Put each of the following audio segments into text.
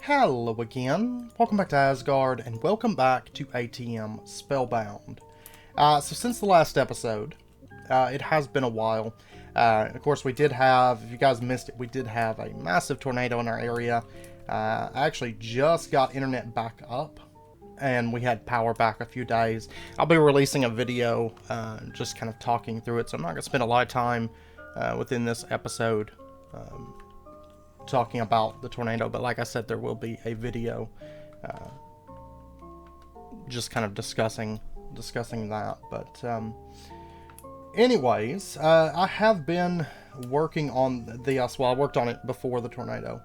Hello again, welcome back to Asgard, and welcome back to ATM Spellbound. So since the last episode, it has been a while. Of course, we did have, if you guys missed it, we did have a massive tornado in our area. I actually just got internet back up, and we had power back a few days. I'll be releasing a video just kind of talking through it, so I'm not going to spend a lot of time within this episode talking about the tornado, but like I said, there will be a video just kind of discussing that. But anyways, I have been working on this. Well, I worked on it before the tornado.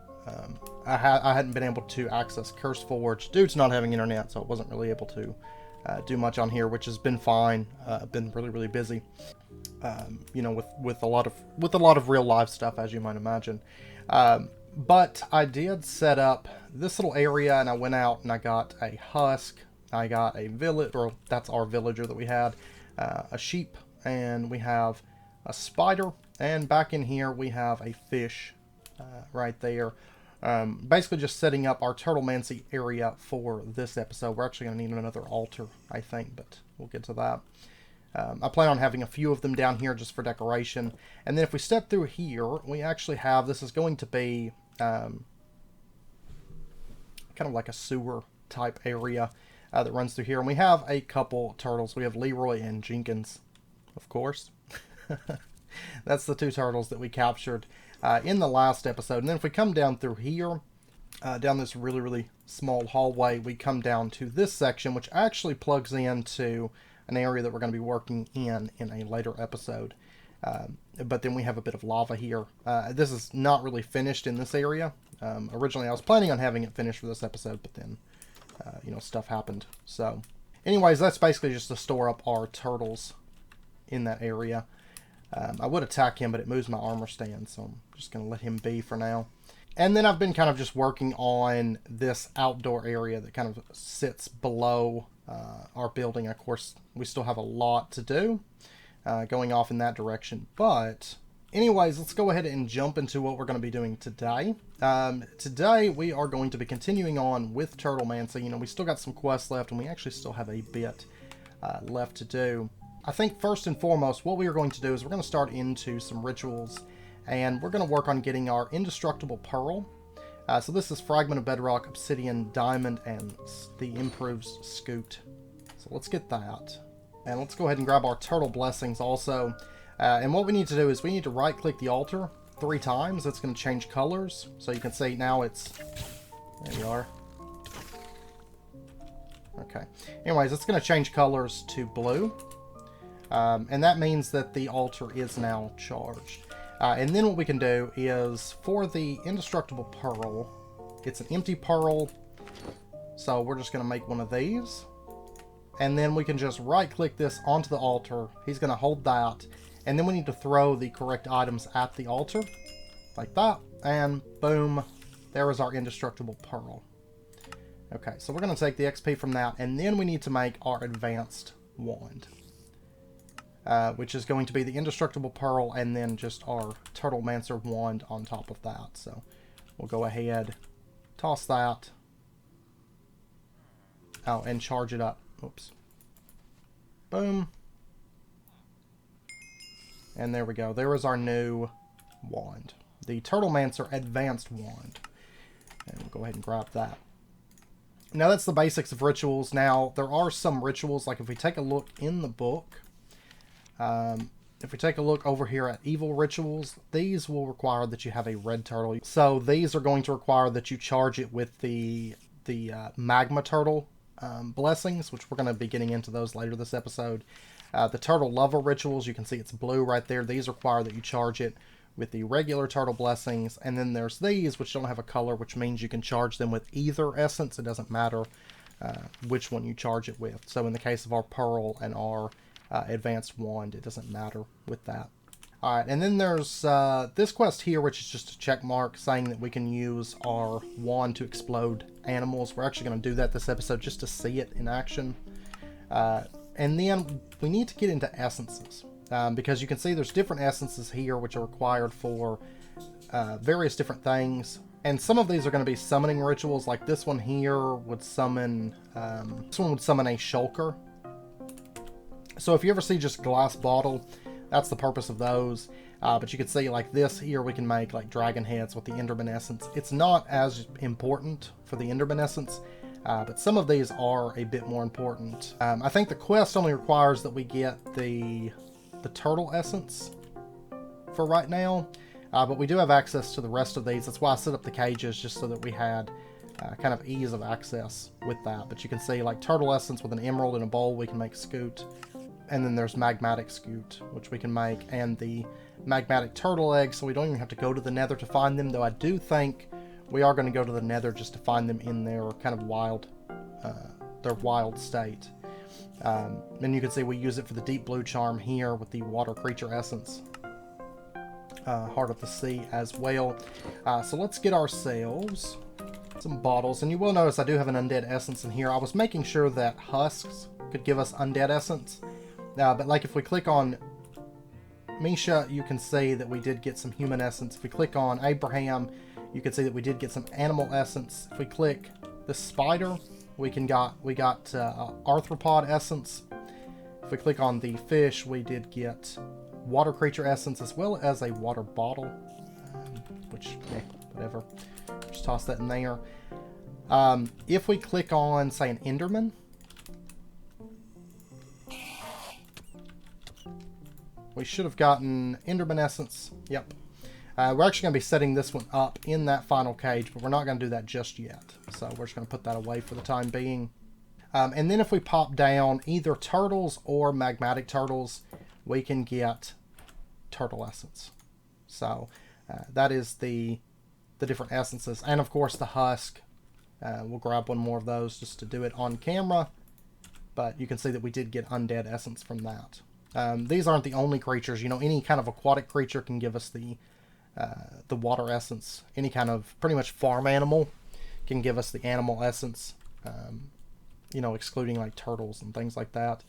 I hadn't been able to access CurseForge due to not having internet, so I wasn't really able to do much on here, which has been fine. I've been really busy, you know, with a lot of real life stuff, as you might imagine. But I did set up this little area, and I went out and I got a husk, I got a village, or that's our villager that we had, a sheep, and we have a spider, and back in here we have a fish right there. Basically just setting up our Turtlemancy area for this episode. We're actually going to need another altar, I think, but we'll get to that. I plan on having a few of them down here just for decoration. And then if we step through here, we actually have, this is going to be kind of like a sewer type area that runs through here. And we have a couple turtles. We have Leroy and Jenkins, of course. That's the two turtles that we captured in the last episode. And then if we come down through here, down this really small hallway, we come down to this section, which actually plugs into an area that we're going to be working in a later episode. But then we have a bit of lava here. This is not really finished in this area. Originally I was planning on having it finished for this episode, but then you know, stuff happened. So anyways, that's basically just to store up our turtles in that area. I would attack him, but it moves my armor stand, so I'm just going to let him be for now. And then I've been kind of just working on this outdoor area that kind of sits below our building. Of course, we still have a lot to do going off in that direction. But anyways, let's go ahead and jump into what we're going to be doing today. Today, we are going to be continuing on with Turtlemancy. You know, we still got some quests left, and we actually still have a bit left to do. I think first and foremost, what we are going to do is we're going to start into some rituals, and we're going to work on getting our indestructible pearl. So this is fragment of bedrock, obsidian, diamond, and the improved scoop. So let's get that. And let's go ahead and grab our turtle blessings also. And what we need to do is we need to right click the altar 3 times. It's going to change colors. So you can see now it's, there we are. Okay. Anyways, it's going to change colors to blue. And that means that the altar is now charged. And then what we can do is, for the indestructible pearl, it's an empty pearl, so we're just going to make one of these. And then we can just right click this onto the altar. He's going to hold that, and then we need to throw the correct items at the altar, like that, and boom, there is our indestructible pearl. Okay, so we're going to take the XP from that, and then we need to make our advanced wand. Which is going to be the indestructible pearl and then just our Turtlemancer wand on top of that. So we'll go ahead, toss that. Oh, and charge it up. Oops. Boom. And there we go. There is our new wand. The Turtlemancer advanced wand. And we'll go ahead and grab that. Now that's the basics of rituals. Now there are some rituals, like if we take a look in the book, if we take a look over here at evil rituals, these will require that you have a red turtle. So these are going to require that you charge it with the Magma Turtle blessings, which we're going to be getting into those later this episode. The turtle lover rituals, you can see it's blue right there. These require that you charge it with the regular turtle blessings. And then there's these, which don't have a color, which means you can charge them with either essence. It doesn't matter which one you charge it with. So in the case of our pearl and our advanced wand, it doesn't matter with that. Alright, and then there's this quest here, which is just a check mark saying that we can use our wand to explode animals. We're actually going to do that this episode just to see it in action. And then we need to get into essences, because you can see there's different essences here which are required for various different things. And some of these are going to be summoning rituals, like this one here would summon, a shulker. So if you ever see just glass bottle, that's the purpose of those. But you can see like this here, we can make like dragon heads with the Enderman essence. It's not as important for the Enderman essence, but some of these are a bit more important. I think the quest only requires that we get the turtle essence for right now, but we do have access to the rest of these. That's why I set up the cages, just so that we had kind of ease of access with that. But you can see like turtle essence with an emerald in a bowl, we can make scoot. And then there's Magmatic Scoop, which we can make, and the Magmatic Turtle eggs, so we don't even have to go to the Nether to find them, though I do think we are going to go to the Nether just to find them in their kind of wild state. And you can see we use it for the deep blue charm here with the water creature essence. Heart of the Sea as well. So let's get ourselves some bottles, and you will notice I do have an undead essence in here. I was making sure that husks could give us undead essence. But like if we click on Misha, you can see that we did get some human essence. If we click on Abraham, you can see that we did get some animal essence. If we click the spider, we got arthropod essence. If we click on the fish, we did get water creature essence as well as a water bottle, which, whatever. Just toss that in there. If we click on, say, an Enderman, we should have gotten Enderman essence. Yep. We're actually going to be setting this one up in that final cage, but we're not going to do that just yet. So we're just going to put that away for the time being. And then if we pop down either turtles or magmatic turtles, we can get turtle essence. So that is the different essences. And of course the husk. We'll grab one more of those just to do it on camera. But you can see that we did get undead essence from that. These aren't the only creatures. You know, any kind of aquatic creature can give us the water essence. Any kind of pretty much farm animal can give us the animal essence. You know, excluding like turtles and things like that.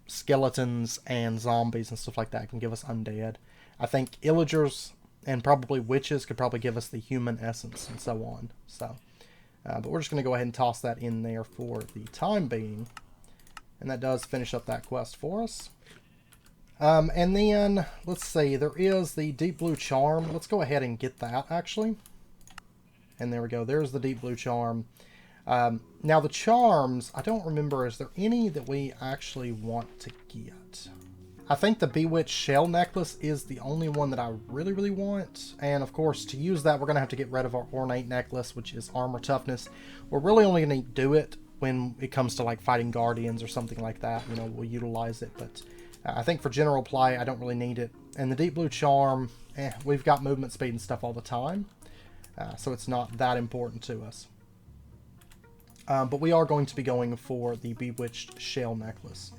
Skeletons and zombies and stuff like that can give us undead. I think illagers and probably witches could probably give us the human essence and so on. So, but we're just going to go ahead and toss that in there for the time being. And that does finish up that quest for us. And then, let's see, there is the deep blue charm. Let's go ahead and get that, actually. And there we go. There's the deep blue charm. Now, the charms, I don't remember, is there any that we actually want to get? I think the Bewitched Shell Necklace is the only one that I really, really want. And, of course, to use that, we're going to have to get rid of our Ornate Necklace, which is Armor Toughness. We're really only going to do it when it comes to like fighting guardians or something like that. You know, we'll utilize it, but I think for general play I don't really need it. And the deep blue charm, we've got movement speed and stuff all the time, so it's not that important to us. But we are going to be going for the Bewitched Shell Necklace.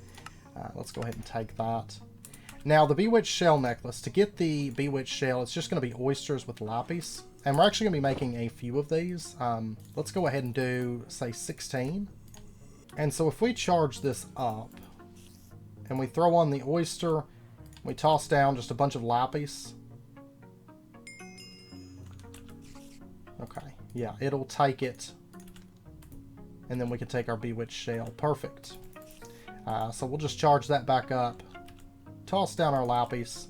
Let's go ahead and take that. Now the Bewitched Shell Necklace, to get the Bewitched Shell, it's just going to be oysters with lapis. And we're actually going to be making a few of these. Let's go ahead and do, say, 16. And so if we charge this up, and we throw on the oyster, we toss down just a bunch of lapis. Okay, yeah, it'll take it. And then we can take our Bewitched Shell. Perfect. So we'll just charge that back up, toss down our lapis,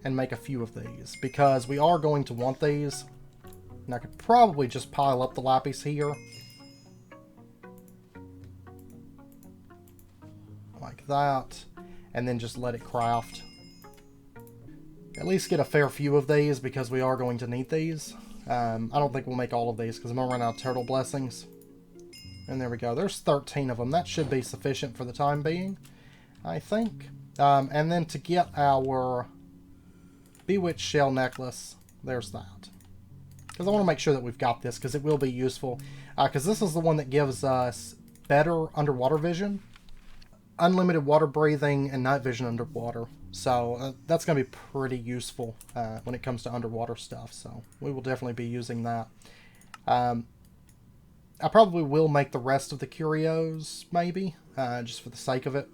and make a few of these, because we are going to want these. And I could probably just pile up the lapis here. Like that. And then just let it craft. At least get a fair few of these, because we are going to need these. I don't think we'll make all of these, because I'm going to run out of turtle blessings. And there we go. There's 13 of them. That should be sufficient for the time being, I think. And then to get our Bewitched Shell Necklace, there's that. Because I want to make sure that we've got this, because it will be useful. Because this is the one that gives us better underwater vision, unlimited water breathing, and night vision underwater. So that's going to be pretty useful when it comes to underwater stuff. So we will definitely be using that. I probably will make the rest of the curios, maybe, just for the sake of it.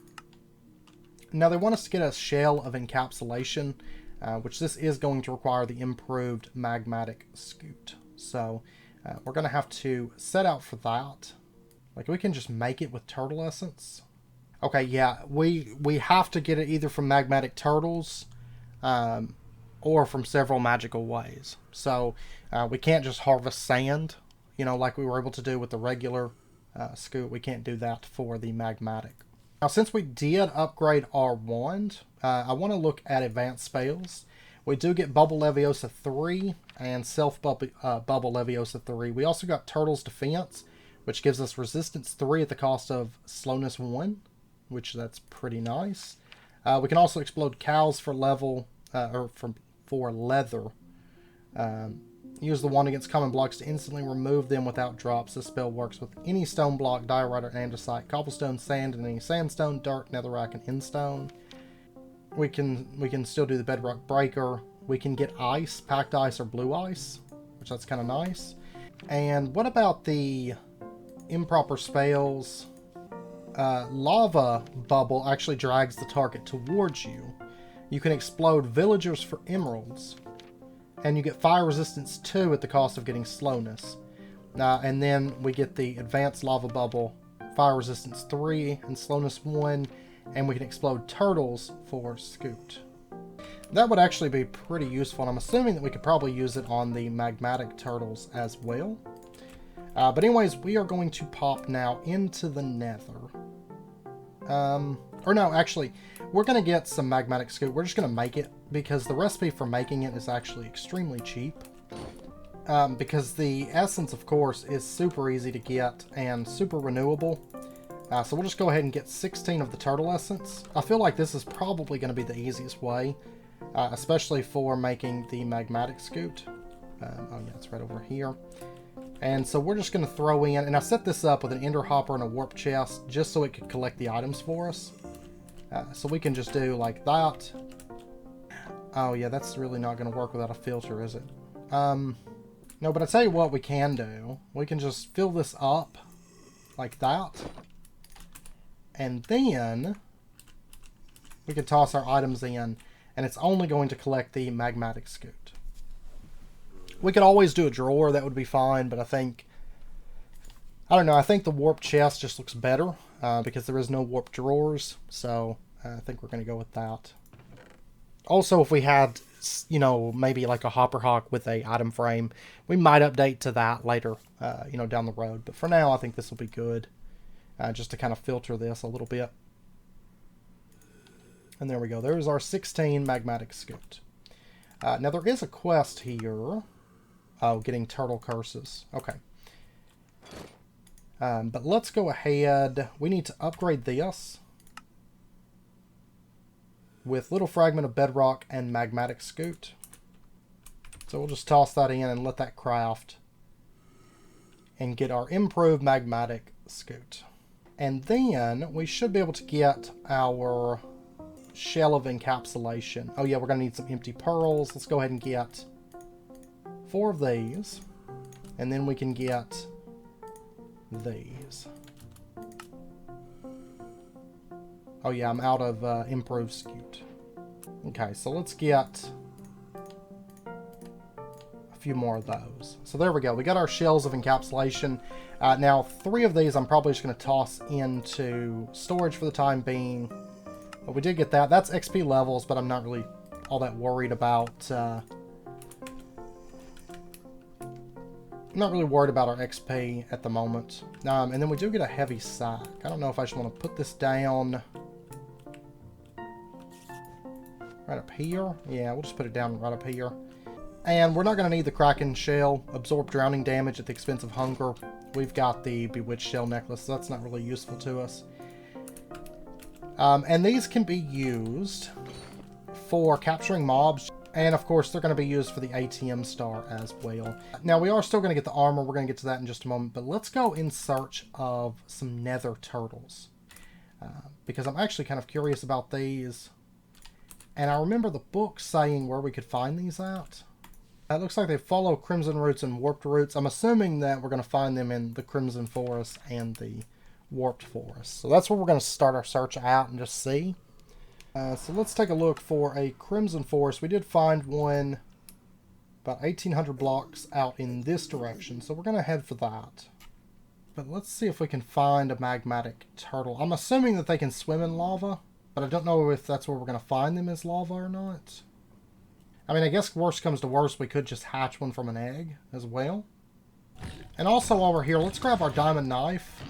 Now, they want us to get a shell of encapsulation. which this is going to require the improved Magmatic Scoop. So we're going to have to set out for that. Like, we can just make it with turtle essence. Okay, yeah, we have to get it either from Magmatic Turtles or from several magical ways. So we can't just harvest sand, you know, like we were able to do with the regular scoop. We can't do that for the Magmatic. Now, since we did upgrade our wand, I want to look at advanced spells. We do get Bubble Leviosa 3 and Bubble Leviosa 3. We also got Turtle's Defense, which gives us Resistance 3 at the cost of Slowness 1, which that's pretty nice. We can also explode cows for for leather. Use the wand against common blocks to instantly remove them without drops. This spell works with any stone block, diorite, or andesite, cobblestone, sand, and any sandstone, dirt, netherrack, and endstone. We can still do the bedrock breaker. We can get ice, packed ice, or blue ice, which that's kind of nice. And what about the improper spells? Lava bubble actually drags the target towards you. You can explode villagers for emeralds. And you get fire resistance 2 at the cost of getting slowness. And then we get the advanced lava bubble, fire resistance 3 and slowness 1, and we can explode turtles for scoot. That would actually be pretty useful, and I'm assuming that we could probably use it on the Magmatic Turtles as well. But anyways, we are going to pop now into the nether. Or no, actually, we're going to get some Magmatic Scoop. We're just going to make it, because the recipe for making it is actually extremely cheap. Because the essence, of course, is super easy to get and super renewable. So we'll just go ahead and get 16 of the turtle essence. I feel like this is probably going to be the easiest way, especially for making the Magmatic Scoop. Oh yeah, it's right over here. And so we're just going to throw in, and I set this up with an ender hopper and a warp chest just so it could collect the items for us. So we can just do like that. Oh yeah, that's really not going to work without a filter, is it? No, but I tell you what we can do. We can just fill this up like that. And then we can toss our items in, and it's only going to collect the Magmatic Scoop. We could always do a drawer, that would be fine, but I think the warp chest just looks better because there is no warp drawers, so I think we're going to go with that. Also, if we had, you know, maybe like a hopper hawk with a item frame, we might update to that later, you know, down the road. But for now, I think this will be good, just to kind of filter this a little bit. And there we go. There's our 16 Magmatic Scoop. Now, there is a quest here. Oh, getting turtle curses. Okay. But let's go ahead. We need to upgrade this with little fragment of bedrock and Magmatic Scoop. So we'll just toss that in and let that craft and get our improved Magmatic Scoop. And then we should be able to get our shell of encapsulation. Oh yeah, we're going to need some empty pearls. Let's go ahead and get 4 of these, and then we can get these. Oh yeah, I'm out of improved scoop. Okay, so let's get a few more of those. So there we go. We got our shells of encapsulation. Now 3 of these I'm probably just going to toss into storage for the time being. But we did get that. That's XP levels, but I'm not really all that worried about I'm not really worried about our XP at the moment. And then we do get a heavy sack. I don't know if I just want to put this down right up here. Yeah, we'll just put it down right up here. And we're not going to need the Kraken shell. Absorb drowning damage at the expense of hunger. We've got the Bewitched shell necklace, so that's not really useful to us. And these can be used for capturing mobs. And of course, they're going to be used for the ATM star as well. Now, we are still going to get the armor. We're going to get to that in just a moment. But let's go in search of some nether turtles. Because I'm actually kind of curious about these. And I remember the book saying where we could find these at. It looks like they follow Crimson Roots and Warped Roots. I'm assuming that we're going to find them in the Crimson Forest and the Warped Forest. So that's where we're going to start our search out and just see. So let's take a look for a Crimson Forest. We did find one about 1,800 blocks out in this direction, so we're going to head for that. But let's see if we can find a Magmatic Turtle. I'm assuming that they can swim in lava, but I don't know if that's where we're going to find them, is lava or not. I mean, I guess worst comes to worst, we could just hatch one from an egg as well. And also while we're here, let's grab our diamond knife.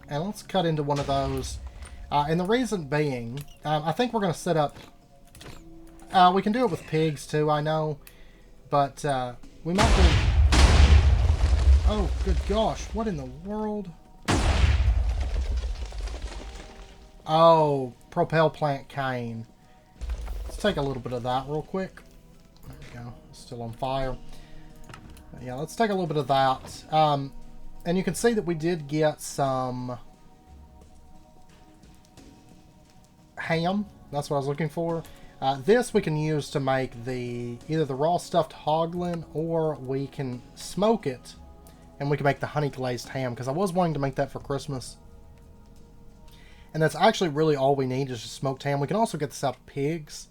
And let's cut into one of those. And the reason being, I think we're going to set up... we can do it with pigs too, I know. But we might do... Oh, good gosh. What in the world? Oh, propel plant cane. Let's take a little bit of that real quick. There we go. It's still on fire. But yeah, let's take a little bit of that. And you can see that we did get some ham. That's what I was looking for. This we can use to make either the raw stuffed hoglin, or we can smoke it and we can make the honey glazed ham, because I was wanting to make that for Christmas. And that's actually really all we need is just smoked ham. We can also get this out of pigs.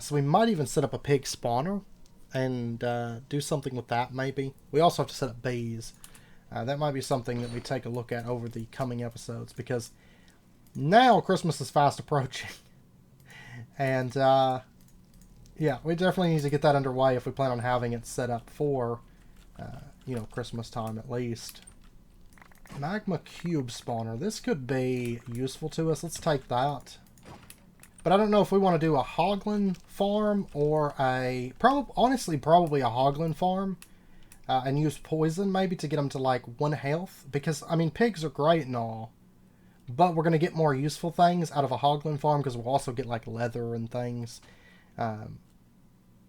So we might even set up a pig spawner and do something with that maybe. We also have to set up bees. That might be something that we take a look at over the coming episodes, because now Christmas is fast approaching. And, yeah, we definitely need to get that underway if we plan on having it set up for, you know, Christmas time at least. Magma cube spawner. This could be useful to us. Let's take that. But I don't know if we want to do a hoglin farm or honestly, probably a hoglin farm. And use poison maybe to get them to like 1 health. Because, I mean, pigs are great and all. But we're going to get more useful things out of a hoglin farm, because we'll also get like leather and things. And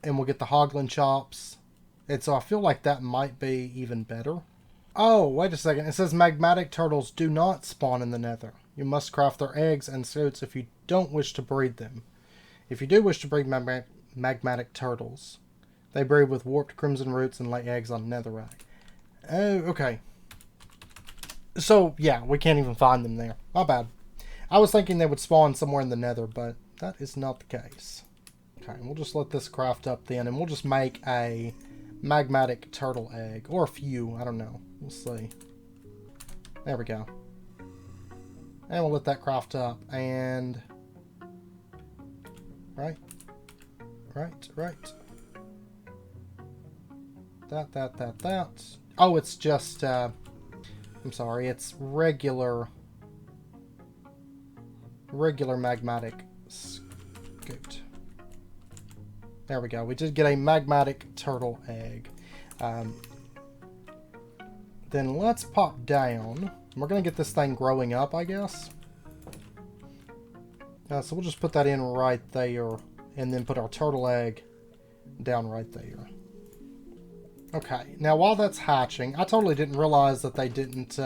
we'll get the hoglin chops. And so I feel like that might be even better. Oh, wait a second. It says Magmatic Turtles do not spawn in the nether. You must craft their eggs and suits if you don't wish to breed them. If you do wish to breed Magmatic Turtles, they breed with warped crimson roots and lay eggs on netherrack. Oh, okay. So, yeah, we can't even find them there. My bad. I was thinking they would spawn somewhere in the nether, but that is not the case. Okay, we'll just let this craft up then, and we'll just make a Magmatic Turtle egg. Or a few, I don't know. We'll see. There we go. And we'll let that craft up, and... Right. That. Oh, it's just, I'm sorry, it's regular Magmatic Scoop. There we go. We did get a Magmatic Turtle egg. Then let's pop down. We're going to get this thing growing up, I guess. So we'll just put that in right there, and then put our turtle egg down right there. Okay, now while that's hatching, I totally didn't realize that they didn't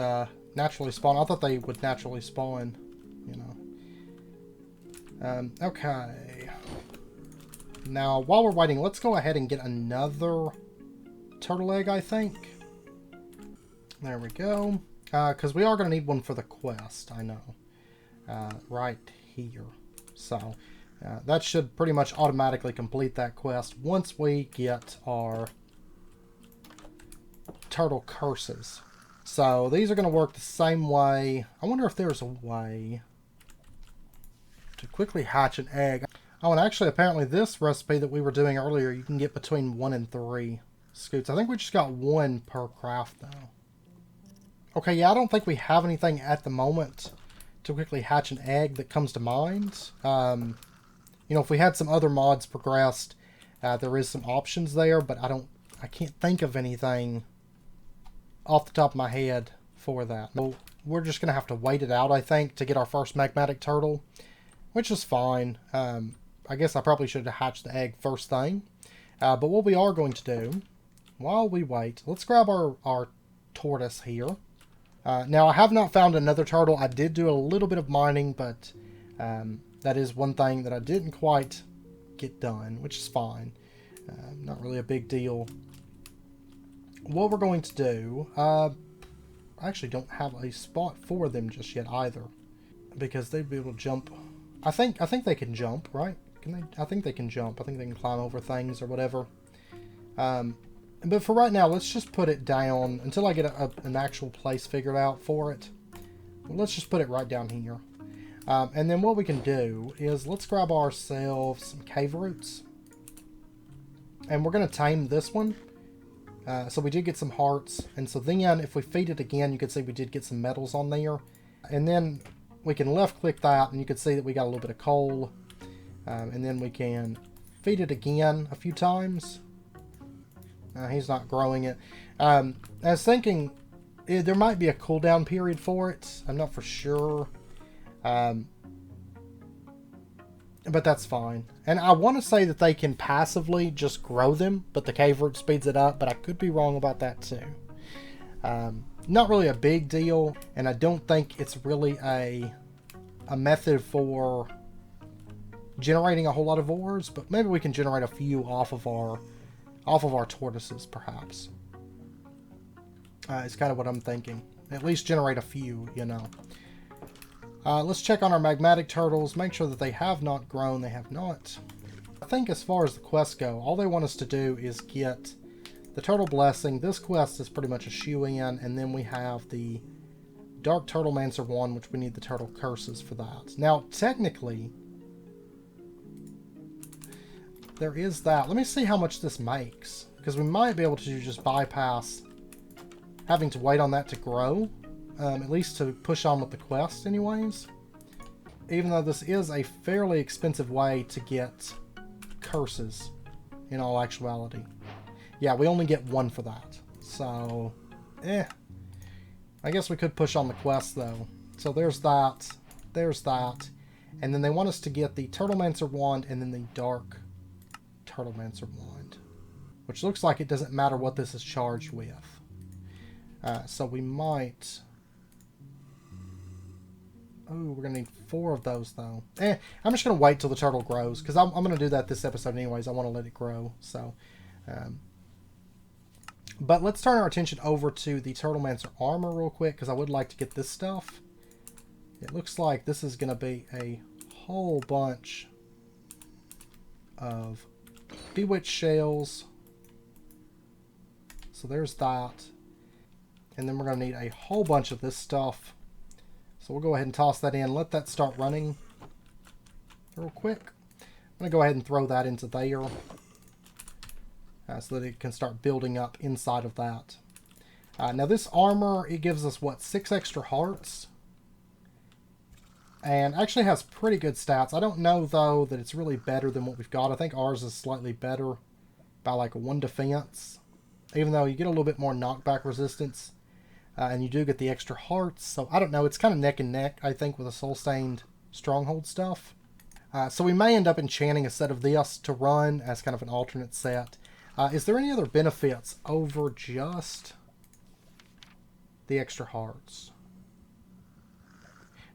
naturally spawn. I thought they would naturally spawn, you know. Okay. Now, while we're waiting, let's go ahead and get another turtle egg, I think. There we go. Because we are going to need one for the quest, I know. Right here. So, that should pretty much automatically complete that quest once we get our turtle curses. So, these are going to work the same way. I wonder if there's a way to quickly hatch an egg. Oh, and actually, apparently this recipe that we were doing earlier, you can get between 1 and 3 scoots. I think we just got 1 per craft, though. Okay, yeah, I don't think we have anything at the moment to quickly hatch an egg that comes to mind. You know, if we had some other mods progressed, there is some options there, but I can't think of anything off the top of my head for that. Well, we're just going to have to wait it out, I think, to get our first Magmatic Turtle, which is fine. I guess I probably should have hatched the egg first thing. But what we are going to do, while we wait, let's grab our tortoise here. Now, I have not found another turtle. I did do a little bit of mining, but that is one thing that I didn't quite get done, which is fine. Not really a big deal. What we're going to do... actually don't have a spot for them just yet either, because they'd be able to jump. I think they can jump, right? Can they? I think they can jump. I think they can climb over things or whatever. But for right now, let's just put it down until I get an actual place figured out for it. Let's just put it right down here. And then what we can do is let's grab ourselves some cave roots. And we're going to tame this one. So we did get some hearts. And so then if we feed it again, you can see we did get some metals on there. And then we can left click that and you can see that we got a little bit of coal. And then we can feed it again a few times. He's not growing it. I was thinking there might be a cooldown period for it. I'm not for sure. But that's fine. And I want to say that they can passively just grow them, but the cave root speeds it up, but I could be wrong about that too. Not really a big deal, and I don't think it's really a method for generating a whole lot of ores, but maybe we can generate a few off of our tortoises, perhaps. It's kind of what I'm thinking. At least generate a few, you know. Let's check on our magmatic turtles, make sure that they have not grown. They have not. I think as far as the quests go, all they want us to do is get the turtle blessing. This quest is pretty much a shoe-in, and then we have the Dark Turtlemancer one, which we need the turtle curses for that. Now, technically, there is that. Let me see how much this makes, because we might be able to just bypass having to wait on that to grow. At least to push on with the quest anyways. Even though this is a fairly expensive way to get curses in all actuality. Yeah, we only get one for that. So, I guess we could push on the quest though. So there's that. There's that. And then they want us to get the Turtlemancer wand and then the Dark Turtlemancer wand. Which looks like it doesn't matter what this is charged with. So we might... Oh, we're going to need 4 of those, though. I'm just going to wait till the turtle grows, because I'm going to do that this episode anyways. I want to let it grow, so... but let's turn our attention over to the Turtlemancer armor real quick, because I would like to get this stuff. It looks like this is going to be a whole bunch of bewitched shells. So there's that. And then we're going to need a whole bunch of this stuff. So we'll go ahead and toss that in. Let that start running real quick. I'm going to go ahead and throw that into there. So that it can start building up inside of that. Now this armor, it gives us, what, 6 extra hearts? And actually has pretty good stats. I don't know, though, that it's really better than what we've got. I think ours is slightly better by like 1 defense. Even though you get a little bit more knockback resistance. And you do get the extra hearts. So, I don't know. It's kind of neck and neck, I think, with the Soul-Stained Stronghold stuff. So, we may end up enchanting a set of this to run as kind of an alternate set. Is there any other benefits over just the extra hearts?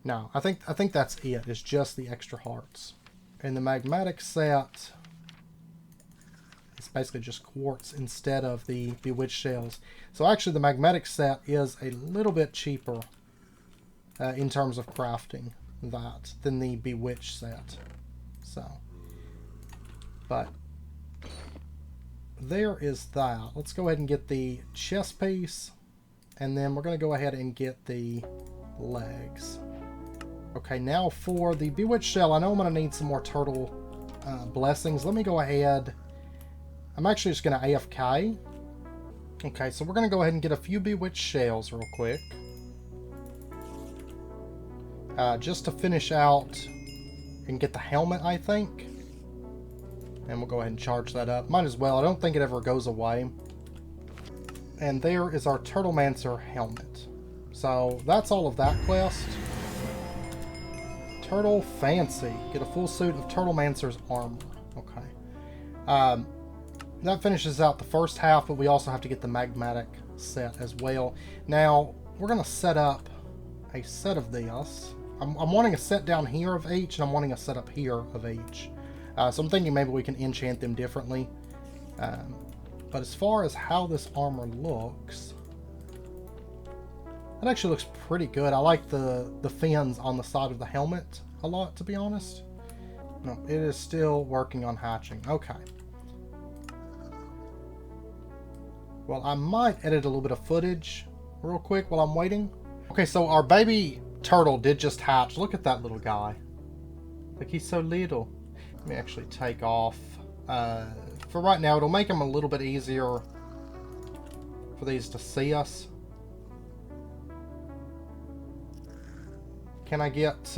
No, I think that's it. It's just the extra hearts. And the Magmatic set... It's basically just quartz instead of the bewitched shells. So actually the magmatic set is a little bit cheaper in terms of crafting that than the bewitched set. So, but there is that. Let's go ahead and get the chest piece, and then we're going to go ahead and get the legs. Okay, now for the bewitched shell, I know I'm going to need some more turtle blessings. Let me go ahead. I'm actually just going to AFK. Okay, so we're going to go ahead and get a few bewitched shells real quick. Just to finish out and get the helmet, I think. And we'll go ahead and charge that up. Might as well. I don't think it ever goes away. And there is our Turtlemancer helmet. So that's all of that quest. Turtle Fancy. Get a full suit of Turtlemancer's armor. Okay. That finishes out the first half, but we also have to get the Magmatic set as well. Now, we're going to set up a set of this. I'm wanting a set down here of each, and I'm wanting a set up here of each. So I'm thinking maybe we can enchant them differently. But as far as how this armor looks, That actually looks pretty good. I like the fins on the side of the helmet a lot, to be honest. No, it is still working on hatching. Okay. Well, I might edit a little bit of footage real quick while I'm waiting. Okay, so our baby turtle did just hatch. Look at that little guy. Like, he's so little. Let me actually take off. For right now, it'll make him a little bit easier for these to see us. Can I get...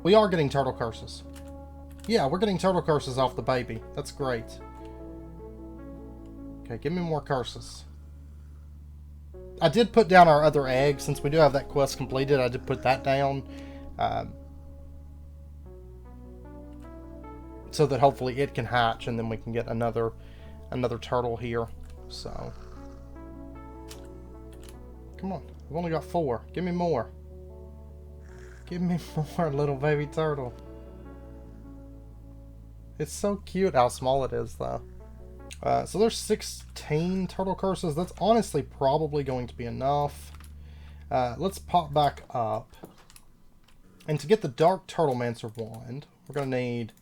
we are getting turtle curses. Yeah, we're getting turtle curses off the baby. That's great. Okay, give me more curses. I did put down our other egg. Since we do have that quest completed, I did put that down. So that hopefully it can hatch, and then we can get another turtle here. So... come on. I've only got 4. Give me more. Give me more, little baby turtle. It's so cute how small it is, though. So there's 16 turtle curses. That's honestly probably going to be enough. Let's pop back up. And to get the Dark Turtlemancer wand, we're going to need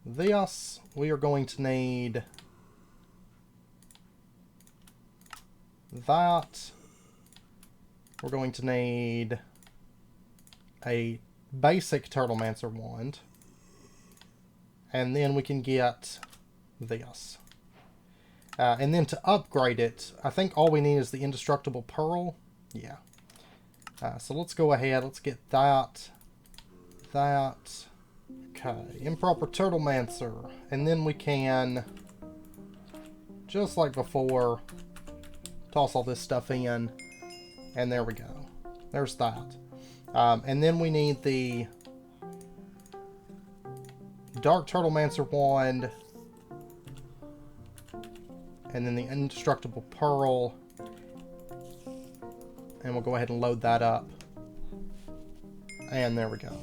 this. We are going to need that. We're going to need a basic Turtlemancer wand. And then we can get this. And then to upgrade it, I think all we need is the Indestructible Pearl. Yeah. So let's go ahead. Let's get that. That. Okay. Improper Turtlemancer. And then we can, just like before, toss all this stuff in. And there we go. There's that. And then we need the Dark Turtlemancer wand. And then the Indestructible Pearl. And we'll go ahead and load that up. And there we go.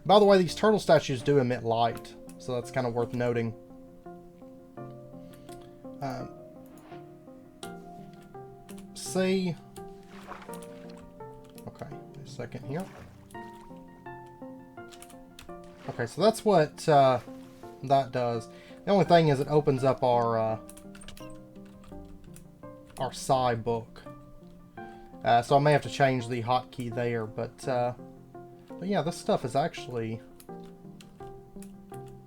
By the way, these turtle statues do emit light. So that's kind of worth noting. See. Okay, a second here. Okay, so that's what that does. The only thing is it opens up our Psi book. So I may have to change the hotkey there, but yeah, this stuff is actually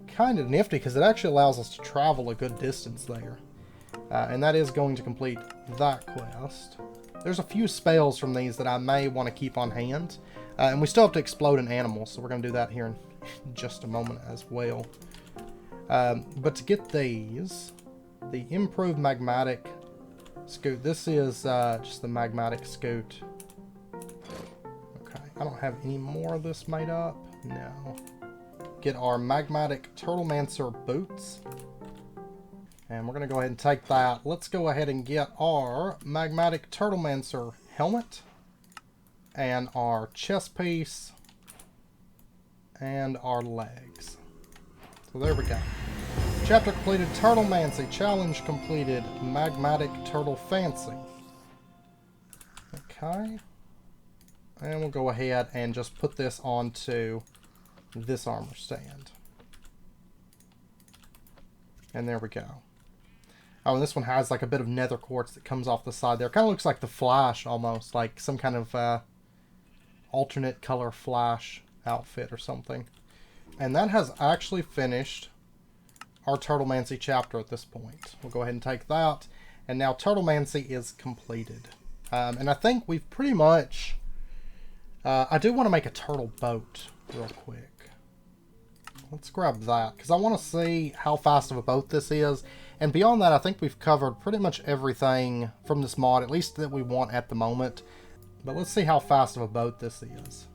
kind of nifty because it actually allows us to travel a good distance there. And that is going to complete that quest. There's a few spells from these that I may want to keep on hand. And we still have to explode an animal, so we're going to do that here in just a moment as well. But to get these, the improved Magmatic Scoop. This is just the Magmatic Scoop. Okay, I don't have any more of this made up. No. Get our Magmatic Turtlemancer boots. And we're going to go ahead and take that. Let's go ahead and get our Magmatic Turtlemancer helmet. And our chest piece. And our legs. So there we go. Chapter completed, Turtlemancy. Challenge completed, Magmatic Turtle Fancy. Okay. And we'll go ahead and just put this onto this armor stand. And there we go. Oh, and this one has like a bit of nether quartz that comes off the side there. Kind of looks like the Flash almost, like some kind of alternate color Flash outfit or something. And that has actually finished our Turtlemancy chapter at this point. We'll go ahead and take that. And now Turtlemancy is completed. And I think we've pretty much... I do want to make a turtle boat real quick. Let's grab that, because I want to see how fast of a boat this is. And beyond that, I think we've covered pretty much everything from this mod, at least that we want at the moment. But let's see how fast of a boat this is.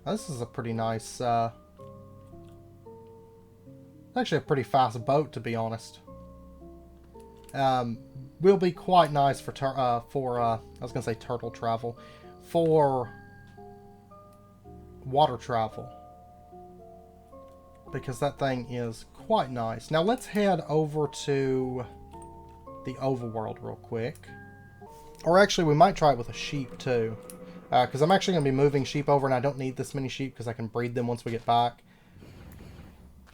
This is a pretty nice... actually a pretty fast boat, to be honest. Will be quite nice for I was gonna say turtle travel, for water travel, because that thing is quite nice. Now let's head over to the overworld real quick. Or actually, we might try it with a sheep too. Because I'm actually going to be moving sheep over, and I don't need this many sheep because I can breed them once we get back.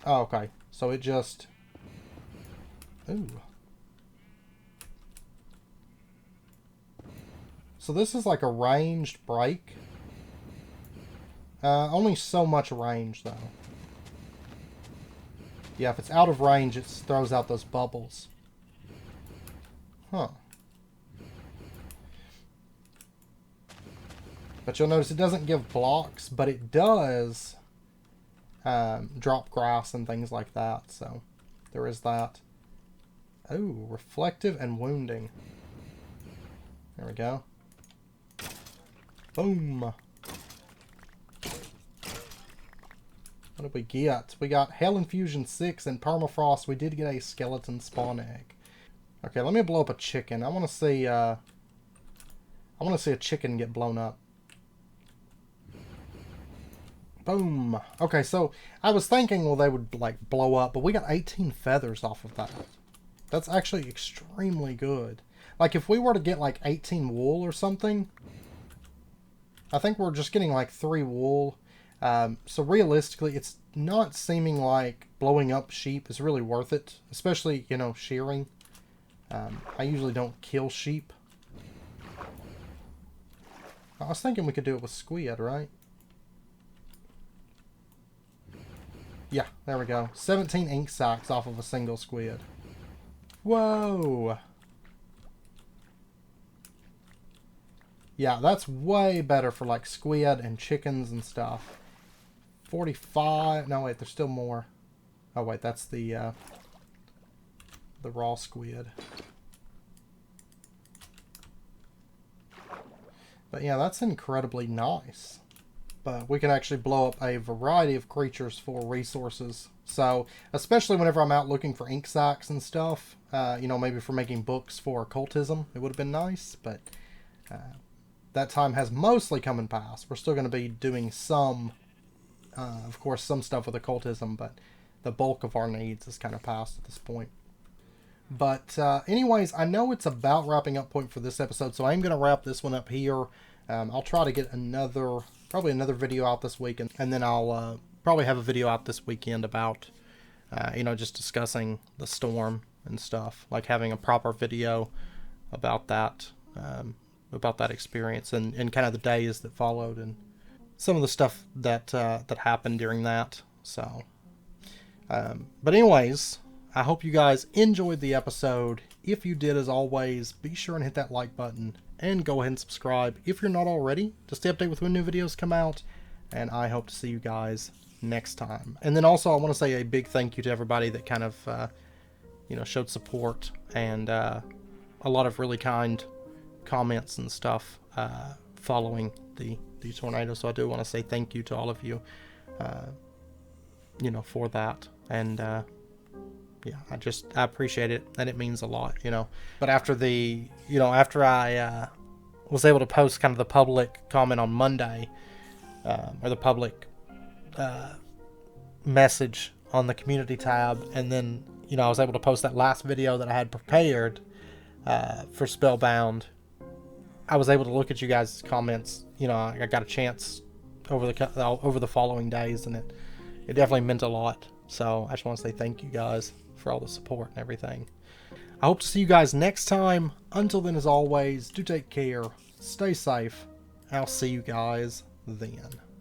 Oh, okay. So it just... Ooh. So this is like a ranged break. Only so much range, though. Yeah, if it's out of range, it throws out those bubbles. Huh. But you'll notice it doesn't give blocks, but it does drop grass and things like that. So there is that. Oh, reflective and wounding. There we go. Boom. What did we get? We got Hell Infusion 6 and Permafrost. We did get a skeleton spawn egg. Okay, let me blow up a chicken. I want to see a chicken get blown up. Boom. Okay, so I was thinking, well, they would like blow up, but we got 18 feathers off of that. That's actually extremely good. Like if we were to get like 18 wool or something, I think we're just getting like 3 wool. So realistically, it's not seeming like blowing up sheep is really worth it, especially, you know, shearing. I usually don't kill sheep. I was thinking we could do it with squid, right? Yeah, there we go. 17 ink sacs off of a single squid. Whoa! Yeah, that's way better for like squid and chickens and stuff. 45... No, wait, there's still more. Oh, wait, that's the raw squid. But yeah, that's incredibly nice. But we can actually blow up a variety of creatures for resources. So, especially whenever I'm out looking for ink sacs and stuff, you know, maybe for making books for occultism, it would have been nice, but that time has mostly come and passed. We're still going to be doing some, of course, some stuff with occultism, but the bulk of our needs is kind of past at this point. But anyways, I know it's about wrapping up point for this episode, so I'm going to wrap this one up here. I'll try to get probably another video out this week, and then I'll probably have a video out this weekend about, you know, just discussing the storm and stuff, like having a proper video about that experience and kind of the days that followed and some of the stuff that that happened during that. So, but anyways, I hope you guys enjoyed the episode. If you did, as always, be sure and hit that like button and go ahead and subscribe if you're not already, to stay updated with when new videos come out. And I hope to see you guys next time. And then also I want to say a big thank you to everybody that kind of, you know, showed support and a lot of really kind comments and stuff following the tornado. So I do want to say thank you to all of you, you know, for that. And yeah, I appreciate it, and it means a lot, you know. But after I was able to post kind of the public comment on Monday, or the public message on the community tab, and then, you know, I was able to post that last video that I had prepared for Spellbound. I was able to look at you guys' comments. You know, I got a chance over the following days, and it definitely meant a lot. So I just want to say thank you guys for all the support and everything. I hope to see you guys next time. Until then, as always, do take care, stay safe, and I'll see you guys then.